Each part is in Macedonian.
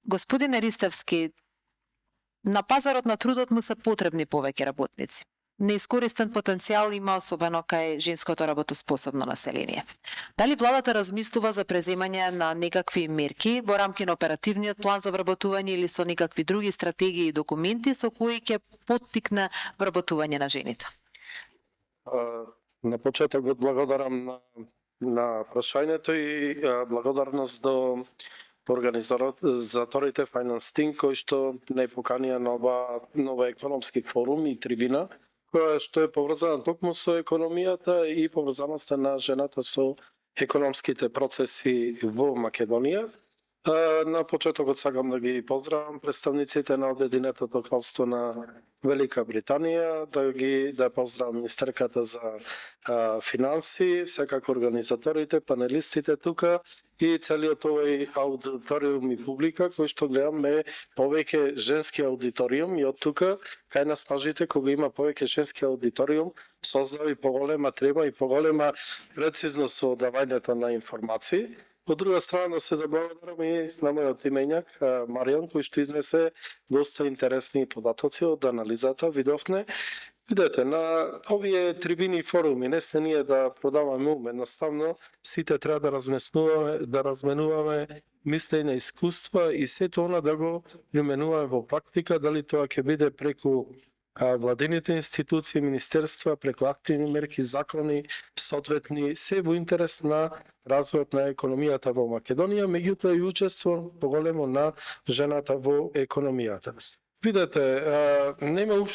Господин Еристевски, на пазарот на трудот му се потребни повеќе работници. Неискористен потенцијал има особено кај женското работоспособно население. Дали владата размислува за преземање на некакви мерки во рамки на оперативниот план за вработување или со некакви други стратегии и документи со кои ќе поттикне вработување на жените? На почеток благодарам на прашањето и благодарност до организаторите Finance Team кои што не поканија нова економски форум и трибина, која што е поврзана токму со економијата и поврзаноста на жената со економските процеси во Македонија. На почетокот сакам да ги поздравам представниците на Обединетото кралство на Велика Британија, да поздравам министерката за финанси, секако организаторите, панелистите тука и целиот овој аудиториум и публика кој што гледаме повеќе женски аудиториум и од тука кај нас мажите кога има повеќе женски аудиториум создави поголема трема и поголема прецизност со давањето на информации. Од друга страна да се заблагодарам и на мојот именјак Маријан кој што изнесе доста интересни податоци од анализата, видовме. Видете, на овие трибини и форуми не сте ние да продаваме ум, едноставно сите треба да разменуваме мислење, искуства и сето она да го применуваме во практика, дали тоа ќе биде преку владините институции, министерства, преку активни мерки, закони, соодветни, се во интерес на развојот на економијата во Македонија, меѓутоа и учество поголемо на жената во економијата. Видете, нема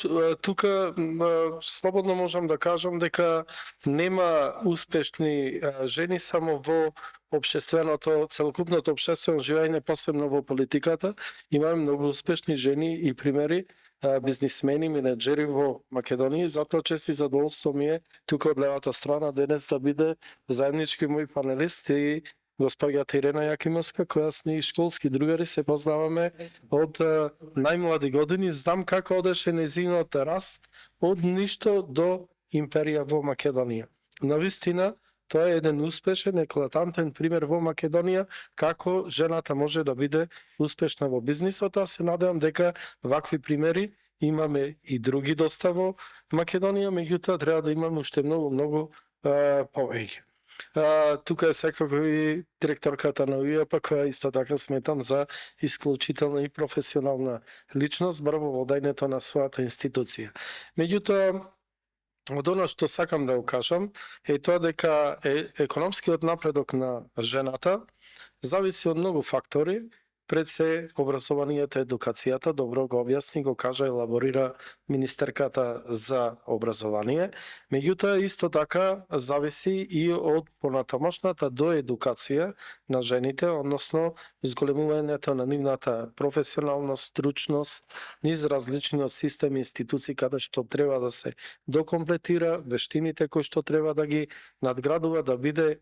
тука слободно можам да кажам дека нема успешни жени само во општественото, целокупното општествено живење, посебно во политиката. Имаме многу успешни жени и примери бизнисмени, менеджери во Македонија, затоа чест и задоволство ми е тука од левата страна денес да биде заеднички мој панелист и госпоѓата Ирена Јакимовска, која с ние школски другари се познаваме од најмлади години. Знам како одеше незиниот раст од ништо до империја во Македонија. Навистина, тоа е еден успешен, еклатантен пример во Македонија како жената може да биде успешна во бизнисот. Се надевам дека вакви примери имаме и други доста во Македонија, меѓутоа треба да имаме уште многу повеќе. Тука е секако и директорката на УИАП, која исто така сметам за исклучителна и професионална личност во водењето на својата институција. Меѓутоа, од она што сакам да го кажам е тоа дека економскиот напредок на жената зависи од многу фактори, пред се образованието, едукацијата, добро го објасни, го кажа, елаборира министерката за образование. Меѓутоа, исто така зависи и од понатамошната доедукација на жените, односно зголемувањето на нивната професионалност, стручност, низ различниот систем и институции каде што треба да се докомплетира, вештините кои што треба да ги надградува, да биде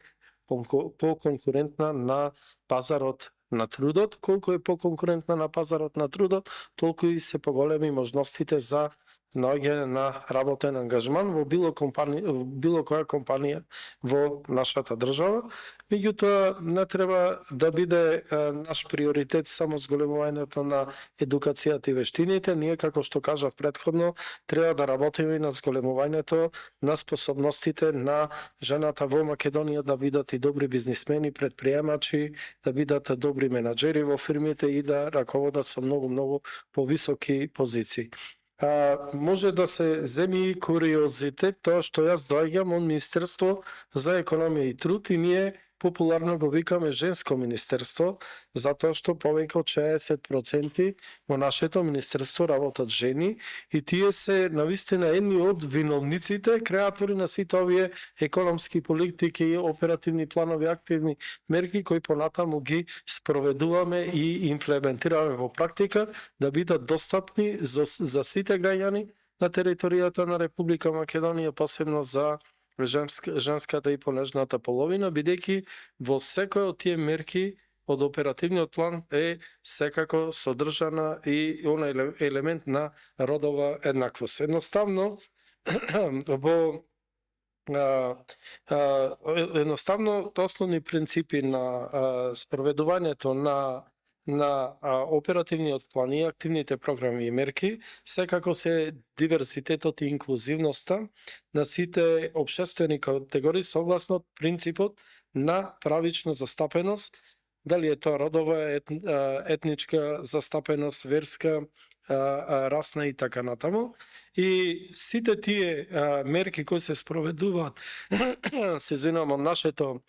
по-конкурентна на пазарот на трудот. Колку е по-конкурентна на пазарот на трудот, толку и се поголеми можностите за наоѓање на работен ангажман во било која компанија во нашата држава. Меѓутоа, не треба да биде наш приоритет само зголемувањето на едукацијата и вештините. Ние, како што кажав претходно, треба да работиме и на зголемувањето на способностите на жената во Македонија да бидат и добри бизнисмени, предприемачи, да бидат добри менаџери во фирмите и да раководат со многу повисоки позиции. Може да се земи и куриозитет тоа што јас доаѓам од Министерство за економија и труд и ние популарно го викаме женско министерство, затоа што повеќе од 60% во нашето министерство работат жени и тие се навистина едни од виновниците, креатори на сите овие економски политики и оперативни планови, активни мерки кои понатаму ги спроведуваме и имплементираме во практика да бидат достапни за сите граѓани на територијата на Република Македонија, посебно за женската и понежната половина, бидејќи во секој од тие мерки од оперативниот план е секако содржана и онај елемент на родова еднаквост. Едноставно, основни принципи на спроведувањето на на оперативниот план и активните програми и мерки, секако се диверзитетот и инклузивноста на сите општествени категории согласно принципот на правична застапеност, дали е тоа родова, етничка застапеност, верска, расна и така натаму. И сите тие мерки кои се спроведуваат се извинувам од нашето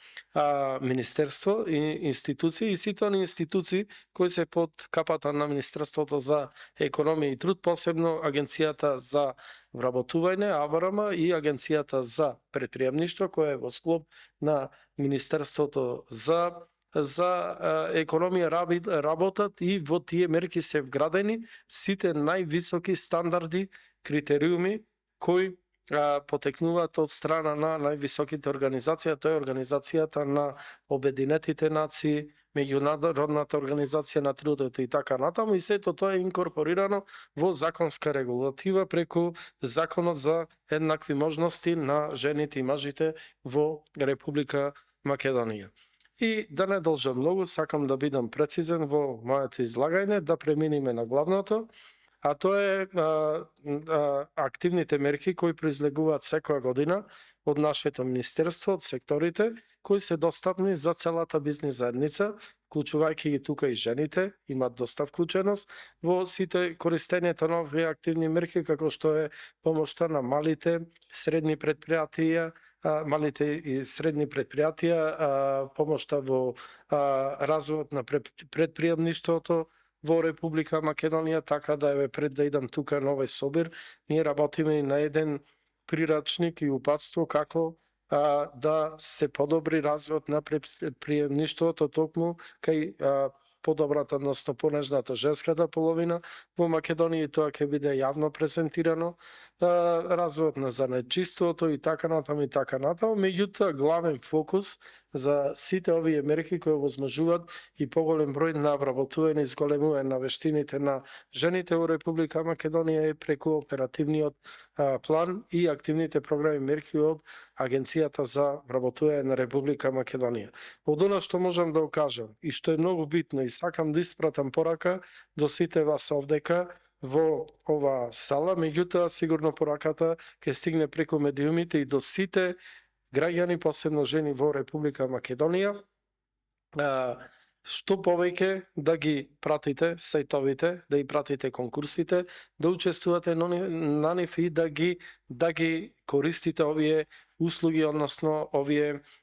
министерство и институции и сите они институции кои се под капата на Министерството за економија и труд, посебно Агенцијата за вработување АВРМ и Агенцијата за предприемништво која е во склоп на Министерството за економија работат и во тие мерки се вградени сите највисоки стандарди, критериуми кои потекнуваат од страна на највисоките организации, тоа е Организацијата на Обединетите нации, Меѓународната организација на трудот и така натаму, и сето тоа е инкорпорирано во законска регулатива преку Законот за еднакви можности на жените и мажите во Република Македонија. И да не должам многу, сакам да бидам прецизен во моето излагање, да преминиме на главното, а тоа е активните мерки кои произлегуваат секоја година од нашето министерство, од секторите, кои се достапни за целата бизнис заедница, вклучувајќи ги тука и жените, имат доста вклученост во сите користењето на овие активни мерки, како што е помошта на малите, средни предпријатија, малите и средни предпријатија, помошта во развојот на предприемништвото во Република Македонија, така да еве пред да идам тука на овој собир, ние работиме и на еден прирачник и упатство како да се подобри развојот на предприемништвото токму кај подобрата, односно понежната женската половина во Македонија, и тоа ќе биде јавно презентирано, развојот на занаетчиството и така натаму, меѓутоа главен фокус за сите овие мерки кои овозможуваат и поголем број на вработување и зголемување на вештините на жените во Република Македонија е преку оперативниот план и активните програми мерки од Агенцијата за вработување на Република Македонија. Од она што можам да окажам и што е многу битно и сакам да испратам порака до сите вас овдека во ова сала, меѓутоа сигурно пораката ќе стигне преку медиумите и до сите граѓани, посебно жени во Република Македонија, што повеќе да ги пратите сајтовите, да ги пратите конкурсите, да учествувате на нив и да ги користите овие услуги, односно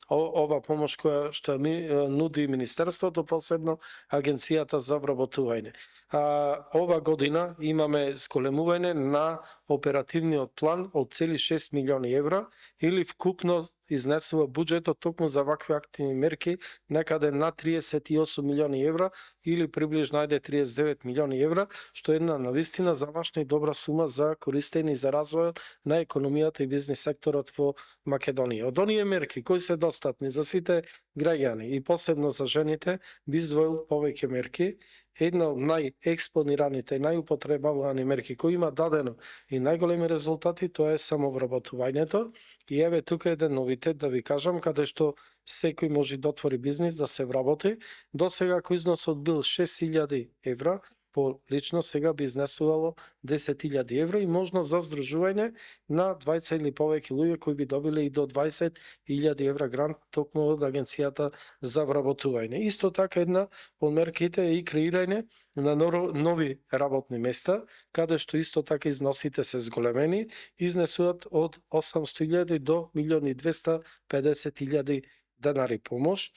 ова помош која што ми нуди Министерството, посебно Агенцијата за вработување. Ова година имаме зголемување на оперативниот план од цели 6 милиони евра, или вкупно изнесува буџетот токму за вакви активни мерки некаде на 38 милиони евра, или приближно 39 милиони евра, што е една навистина завашна и добра сума за користење и за развојот на економијата и бизнис секторот во Македонија. Од оние мерки кои се достапни за сите граѓани и посебно за жените, би издвоил повеќе мерки. Една од најекспонираните, најупотребавани мерки кои има дадено и најголеми резултати, тоа е самовработувањето. И еве тука е еден новитет да ви кажам, каде што секој може да отвори бизнис, да се вработи. До сега кој износот бил 6.000 евра, по лично сега би изнесувало 10.000 евра и можно за здружување на 20 или повеќе луѓе кои би добиле и до 20.000 евра грант токму од Агенцијата за вработување. Исто така една од мерките е и креирање на нови работни места, каде што исто така износите се зголемени, изнесуваат од 800.000 до 1.250.000 денари помош.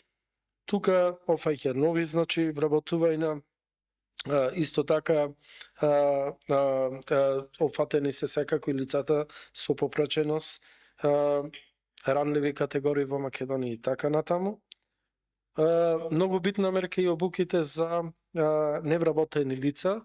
Тука офаќа нови, значи, вработувања. Исто така опфатени се секако и лицата со попреченост, ранливи категории во Македонија и така натаму. Многу битна мерка и обуките за невработени лица,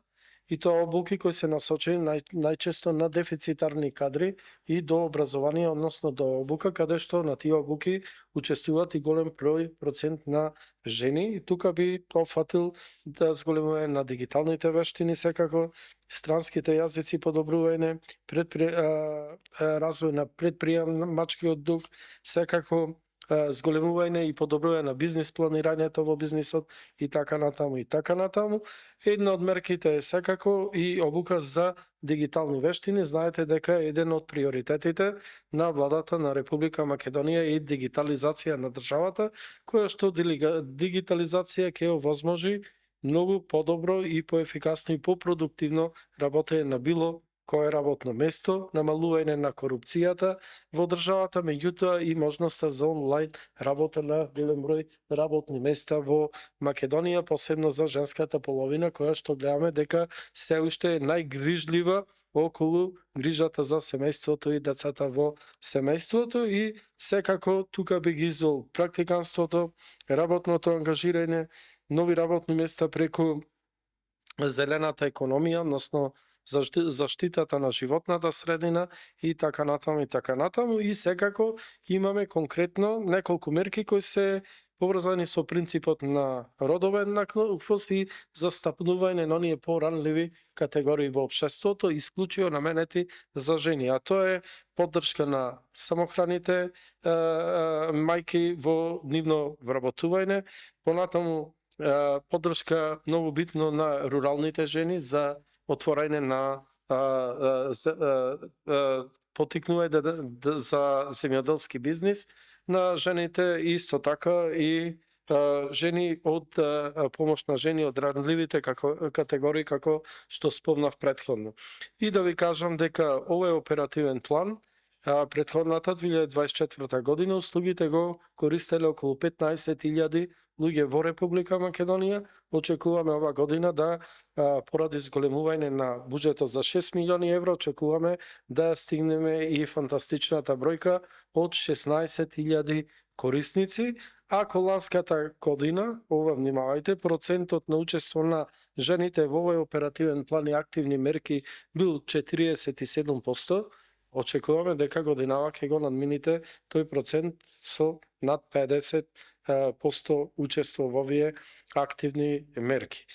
и тоа обуки кои се насочени најчесто на дефицитарни кадри и до образование, односно до обука, каде што на тие обуки учествуваат и голем број процент на жени. И тука би опфатил да зголемување на дигиталните вештини, секако странските јазици, подобрување, развој на предприемачкиот дух, секако зголемување и подобрување на бизнис планирањето во бизнисот и така натаму и така натаму. Една од мерките е секако и обука за дигитални вештини. Знаете дека еден од приоритетите на владата на Република Македонија е дигитализација на државата, која што дигитализација ќе овозможи многу подобро и поефикасно и попродуктивно работење на било кое работно место, намалување на корупцијата во државата, меѓутоа и можноста за онлайн работа на голем број работни места во Македонија, посебно за женската половина, која што гледаме дека се уште е најгрижлива околу грижата за семејството и децата во семејството и секако тука би ги извел практиканството, работното ангажирање, нови работни места преку зелената економија, односно заштитата на животната средина и така натаму и така натаму и секако имаме конкретно неколку мерки кои се поврзани со принципот на родовен накновност и застапнување на оние поранливи категории во општеството, исклучиво наменети за жени, а тоа е поддршка на самохраните мајки во нивно вработување, понатаму поддршка многу битно на руралните жени за отворање на потикнување за земјоделски бизнис на жените, исто така и жени од помош на жени од ранливите категории како што спомнав претходно. И да ви кажам дека овој оперативен план претходната 2024 година услугите го користеле околу 15.000 луѓе во Република Македонија. Очекуваме ова година да поради зголемување на буџетот за 6 милиони евро, очекуваме да стигнеме и фантастичната бројка од 16.000 корисници, а ланската година, ова внимавајте, процентот на учество на жените во овој оперативен план и активни мерки бил 47%. Очекуваме дека годинава ќе го надмините тој процент со над 50% учество во овие активни мерки.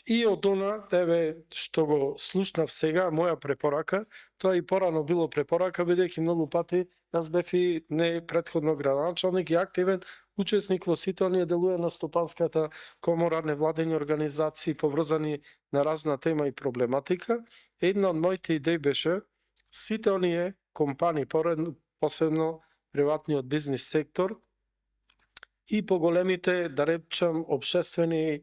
И од она, еве, што го слушнав сега, моја препорака, тоа и порано било препорака, бидејќи многу пати јас бев и не претходно градоначалник и активен учесник во сите оние делувања на Стопанската комора, невладени организации поврзани на разна тема и проблематика. Една од моите идеи беше сите оние компании, посебно приватниот бизнис сектор и поголемите, да речам, општествени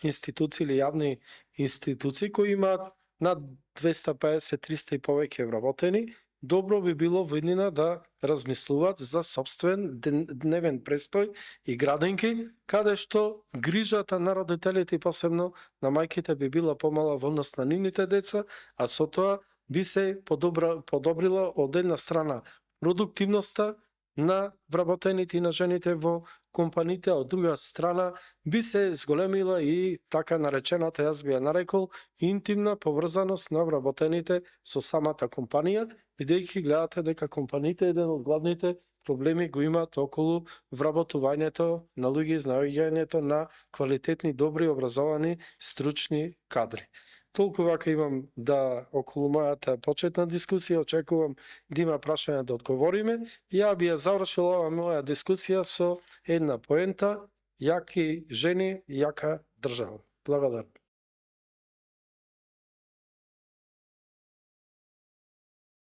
институции или јавни институции кои имаат над 250-300 и повеќе вработени, добро би било во иднина да размислуваат за собствен дневен престој и градинки, каде што грижата на родителите и посебно на мајките би била помала во однос на нивните деца, а со тоа би се подобрила од една страна продуктивноста на вработените и на жените во компаниите, а од друга страна би се зголемила и така наречената, јас би ја нарекол, интимна поврзаност на вработените со самата компанија, бидејќи гледате дека компаниите еден од главните проблеми го имаат околу вработувањето на луѓе, изнаоѓањето на квалитетни, добри, образовани, стручни кадри. Толку вака имам да околу мојата почетна дискусија, очекувам да има прашања да одговориме. Ја би ја завршил ова моја дискусија со една поента: јаки жени, јака држава. Благодарам.